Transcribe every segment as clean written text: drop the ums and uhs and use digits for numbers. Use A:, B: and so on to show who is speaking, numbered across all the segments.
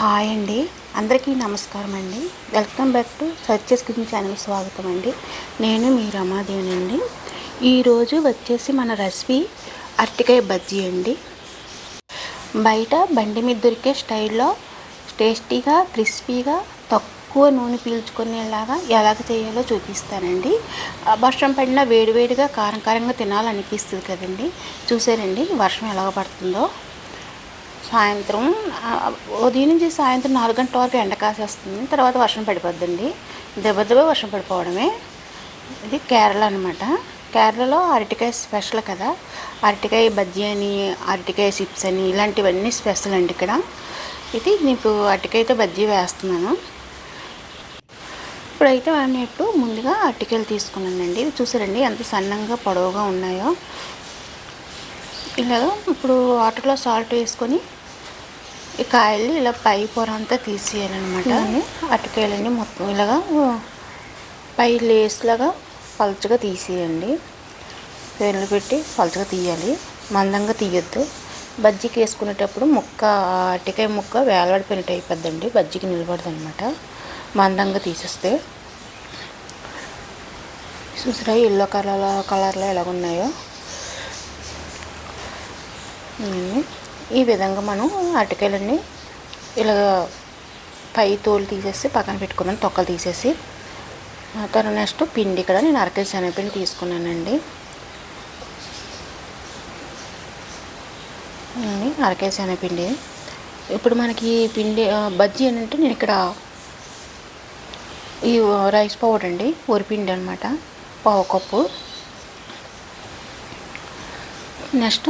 A: Hi అండి, అందరికీ నమస్కారం అండి. Welcome back to searches kitchen channel స్వాగతం అండి. నేను మీ రమాదేవి అండి. ఈరోజు వచ్చేసి మన రెసిపీ అరటికాయ బజ్జీ అండి. బయట బండి మీద దొరికే స్టైల్లో టేస్టీగా క్రిస్పీగా తక్కువ నూనె పీల్చుకునేలాగా ఎలాగ చేయాలో చూపిస్తానండి. వర్షం పడినా వేడివేడిగా కారం కారంగా తినాలనిపిస్తుంది కదండి. చూసారండి వర్షం ఎలాగ పడుతుందో. సాయంత్రం ఉదయం నుంచి సాయంత్రం 4 గంటల వరకు ఎండ కాసేస్తుంది, తర్వాత వర్షం పడిపోద్దండి. దెబ్బ వర్షం పడిపోవడమే. ఇది కేరళ అనమాట. కేరళలో అరటికాయ స్పెషల్ కదా. అరటికాయ బజ్జీ అని, అరటికాయ చిప్స్ అని ఇలాంటివన్నీ స్పెషల్ అండి ఇక్కడ. ఇది నీకు అరటికాయతో బజ్జీ వేస్తున్నాను. ఇప్పుడైతే నేను ముందుగా అరటికాయలు తీసుకున్నానండి. ఇవి చూసారండి ఎంత సన్నంగా పొడవుగా ఉన్నాయో. ఇలాగ ఇప్పుడు వాటర్లో సాల్ట్ వేసుకొని ఈ కాయల్ని ఇలా పై పొర అంతా తీసేయాలన్నమాట. అరటికాయలన్నీ మొత్తం ఇలాగా పై లేస్లాగా పలుచగా తీసేయండి. పేర్లు పెట్టి పలుచగా తీయాలి, మందంగా తీయొద్దు. బజ్జీకి వేసుకునేటప్పుడు అరటికాయ ముక్క వేలాడిపోయినట్టు అయిపోద్దండి, బజ్జీకి నిలబడదు అనమాట మందంగా తీసేస్తే. చూసారా ఎల్లో కలర్లో ఎలాగున్నాయో. ఈ విధంగా మనం అరటికాయలన్నీ ఇలా పై తోలు తీసేసి పక్కన పెట్టుకున్నాను, తొక్కలు తీసేసి. తర్వాత నెక్స్ట్ పిండి, ఇక్కడ నేను అరకేజీ శనగపిండి తీసుకున్నానండి. అరకేజీ శనగపిండి. ఇప్పుడు మనకి పిండి బజ్జీ ఏంటంటే నేను ఇక్కడ ఈ రైస్ పౌడర్ అండి, వరిపిండి అనమాట, 1/2 కప్పు. నెక్స్ట్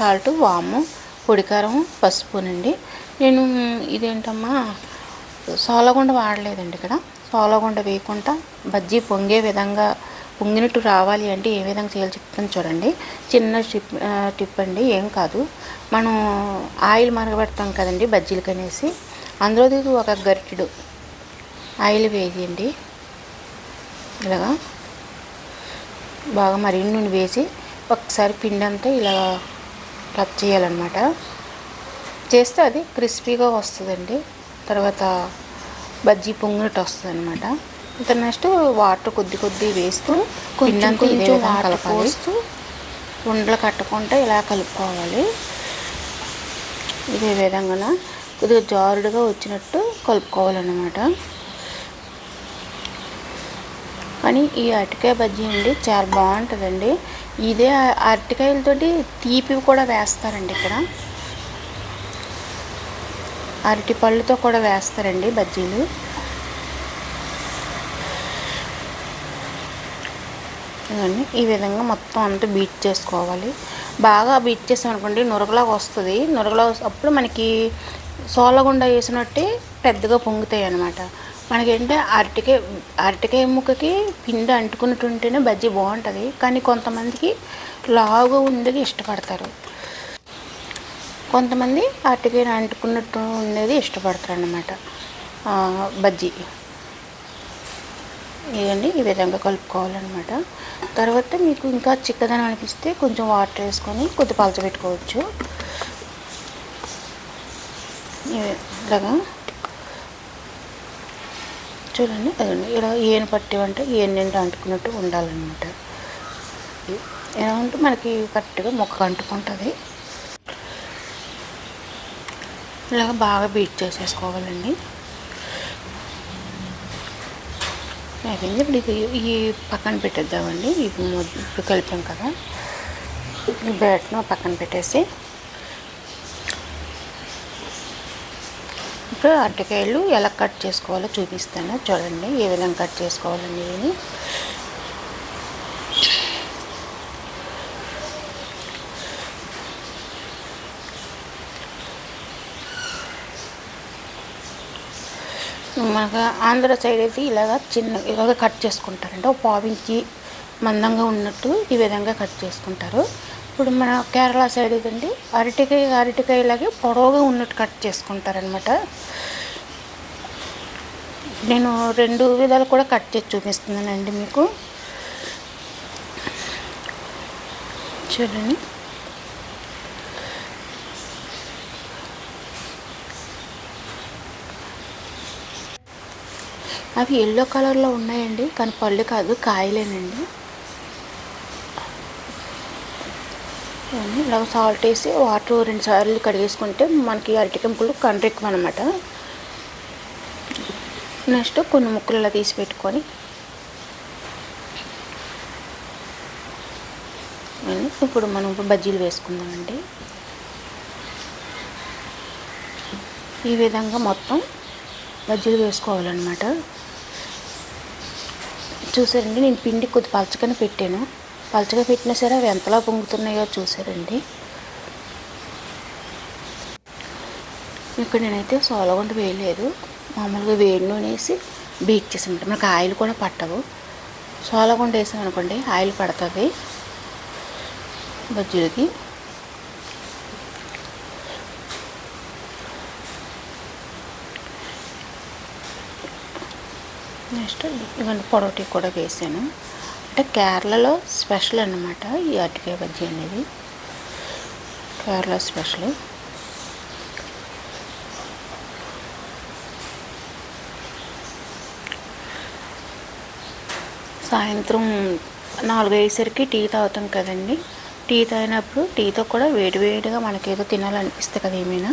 A: సాల్ట్, వాము, పొడికారం, పసుపునండి. నేను ఇదేంటమ్మా సోలగుండ వాడలేదండి ఇక్కడ. సోలగుండ వేయకుండా బజ్జీ పొంగినట్టు రావాలి అంటే ఏ విధంగా చేయాలో చెప్తాను చూడండి. చిన్న టిప్ అండి, ఏం కాదు. మనం ఆయిల్ మరగబెడతాం కదండి బజ్జీలకి అనేసి, అందులో ఒక గరిటెడు ఆయిల్ వేయండి. ఇలాగా బాగా మరిగిన నూనె వేసి ఒకసారి పిండి అంతా ఇలా టచ్ చేయాలన్నమాట. చేస్తే అది క్రిస్పీగా వస్తుందండి. తర్వాత బజ్జీ పొంగినట్టు వస్తుంది అనమాట. ఇంకా నెక్స్ట్ వాటర్ కొద్ది వేస్తూ కొంచెం కలపాలి. ఉండలు కట్టకుండా ఇలా కలుపుకోవాలి. ఇదే విధంగా కొద్దిగా జారుడుగా వచ్చినట్టు కలుపుకోవాలన్నమాట. కానీ ఈ అరటికాయ బజ్జీ అండి చాలా బాగుంటుందండి. ఇదే అరటికాయలతోటి తీపి కూడా వేస్తారండి ఇక్కడ. అరటి పళ్ళుతో కూడా వేస్తారండి బజ్జీలు. ఈ విధంగా మొత్తం అంతా బీట్ చేసుకోవాలి. బాగా బీట్ చేసామనుకోండి నురగలాగా వస్తుంది. అప్పుడు మనకి సోలగుండ వేసినట్టే పెద్దగా పొంగుతాయి అన్నమాట. మనకేంటే అరటికాయ ముక్కకి పిండి అంటుకున్నట్టు ఉంటేనే బజ్జీ బాగుంటుంది. కానీ కొంతమందికి లావుగా ఉండేది ఇష్టపడతారు, కొంతమంది అరటికాయ అంటుకున్నట్టు ఉండేది ఇష్టపడతారు అన్నమాట బజ్జీ. ఇదండి ఈ విధంగా కలుపుకోవాలన్నమాట. తర్వాత మీకు ఇంకా చిక్కదనం అనిపిస్తే కొంచెం వాటర్ వేసుకొని కొద్దిగా పలచబెట్టుకోవచ్చు. ఇలాగా చూడండి. అదండి ఇలా ఏను పట్టేవంటే నిండా అంటుకున్నట్టు ఉండాలన్నమాట. ఎలా ఉంటే మనకి కరెక్ట్గా ముక్క అంటుకుంటుంది. ఇలాగ బాగా బీట్ చేసేసుకోవాలండి. అయిపోయింది. ఇప్పుడు ఈ పక్కన పెట్టేద్దామండి. ఇప్పుడు కలిపాం కదా, ఈ బ్యాట్ను పక్కన పెట్టేసి ఇప్పుడు అరటికాయలు ఎలా కట్ చేసుకోవాలో చూపిస్తాను చూడండి. ఏ విధంగా కట్ చేసుకోవాలండి ఇది. మనకు ఆంధ్ర సైడ్ అయితే ఇలాగ కట్ చేసుకుంటారంటే ఒక 1/2 ఇంచి మందంగా ఉన్నట్టు ఈ విధంగా కట్ చేసుకుంటారు. ఇప్పుడు మన కేరళ సైడ్ ఇదండి అరటికాయలాగే పొడవుగా ఉన్నట్టు కట్ చేసుకుంటారనమాట. నేను 2 విధాలు కూడా కట్ చేసి చూపిస్తున్నానండి మీకు. చూడండి అవి ఎల్లో కలర్లో ఉన్నాయండి, కానీ పళ్ళు కాదు, కాయలేనండి. ఇలా సాల్ట్ వేసి వాటర్ 2 సార్లు కడిగేసుకుంటే మనకి అరటికాయ ముక్కలు కండ్రెక్కువ అనమాట. నెక్స్ట్ కొన్ని ముక్కలు ఇలా తీసి పెట్టుకొని ఇప్పుడు మనం బజ్జీలు వేసుకుందామండి. ఈ విధంగా మొత్తం బజ్జీలు వేసుకోవాలన్నమాట. చూసారండి, నేను పిండి కొద్ది పలచగానే పెట్టాను. పలచగా పెట్టినా సరే అవి ఎంతలా పొంగుతున్నాయో చూసారండి. ఇక్కడ నేనైతే సోలగుండ వేయలేదు, మామూలుగా వేడి నూనె వేసి బీట్ చేసామంట. మనకు ఆయిల్ కూడా పట్టవు. సోలగుండ వేసాం అనుకోండి ఆయిల్ పడుతుంది బజ్జీలకి. నెక్స్ట్ ఇవన్నీ పొడోటీ కూడా వేసాను. అంటే కేరళలో స్పెషల్ అన్నమాట ఈ అరటికాయ బజ్జీ అనేది, కేరళ స్పెషల్. సాయంత్రం 4 అయ్యేసరికి టీ తాగుతాం కదండి. టీ తాగినప్పుడు టీతో కూడా వేడివేడిగా మనకేదో తినాలనిపిస్తుంది కదా, ఏమైనా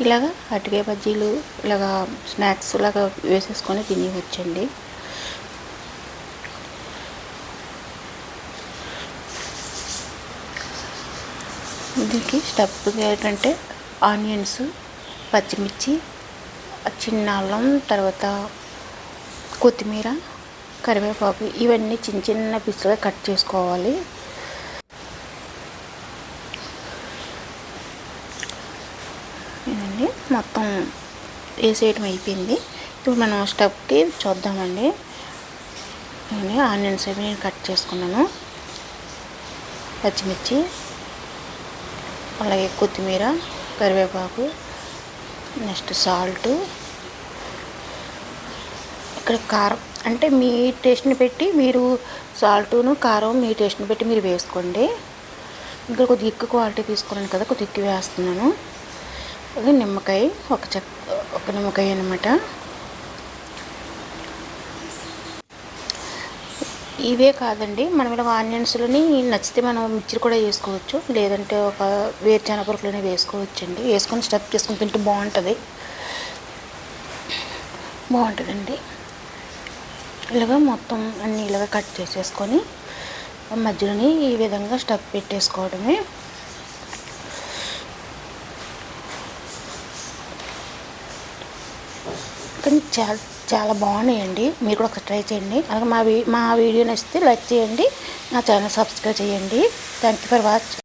A: ఇలాగా అరటికాయ బజ్జీలు ఇలాగా స్నాక్స్ లాగా వేసేసుకొని తినేవచ్చండి. దీనికి స్టఫ్ ఏంటంటే ఆనియన్స్, పచ్చిమిర్చి, చిన్న అల్లం, తర్వాత కొత్తిమీర, కరివేపాకు ఇవన్నీ చిన్న చిన్న పీసులుగా కట్ చేసుకోవాలి. ఇదండి మొత్తం వేసేయటం అయిపోయింది. ఇప్పుడు మనం స్టవ్కి చూద్దామండి. ఆనియన్స్ అవి నేను కట్ చేసుకున్నాను, పచ్చిమిర్చి, అలాగే కొత్తిమీర, కరివేపాకు, నెక్స్ట్ సాల్ట్, ఇక్కడ కారం అంటే మీ టేస్ట్ని పెట్టి మీరు సాల్ట్ను కారం మీ టేస్ట్ని పెట్టి మీరు వేసుకోండి. ఇంకా కొద్దిగా ఎక్కువ క్వాలిటీ తీసుకున్నాను కదా, కొద్దిగా ఎక్కువ వేస్తున్నాను. అది నిమ్మకాయ, ఒక నిమ్మకాయ అన్నమాట. ఇవే కాదండి, మనం ఇలా ఆనియన్స్లోని నచ్చితే మనం మిర్చి కూడా వేసుకోవచ్చు, లేదంటే ఒక వేరుశనగ పలుకులోనే వేసుకోవచ్చండి. వేసుకొని స్టఫ్ చేసుకొని తింటే బాగుంటుందండి. ఇలాగ మొత్తం అన్నీ ఇలాగ కట్ చేసేసుకొని మధ్యలోని ఈ విధంగా స్టఫ్ పెట్టేసుకోవడమే. కానీ చాలా బాగున్నాయండి. మీరు కూడా ఒకసారి ట్రై చేయండి. అలాగే మా వీడియో నచ్చితే లైక్ చేయండి, నా ఛానల్ సబ్స్క్రైబ్ చేయండి. Thank you for watch.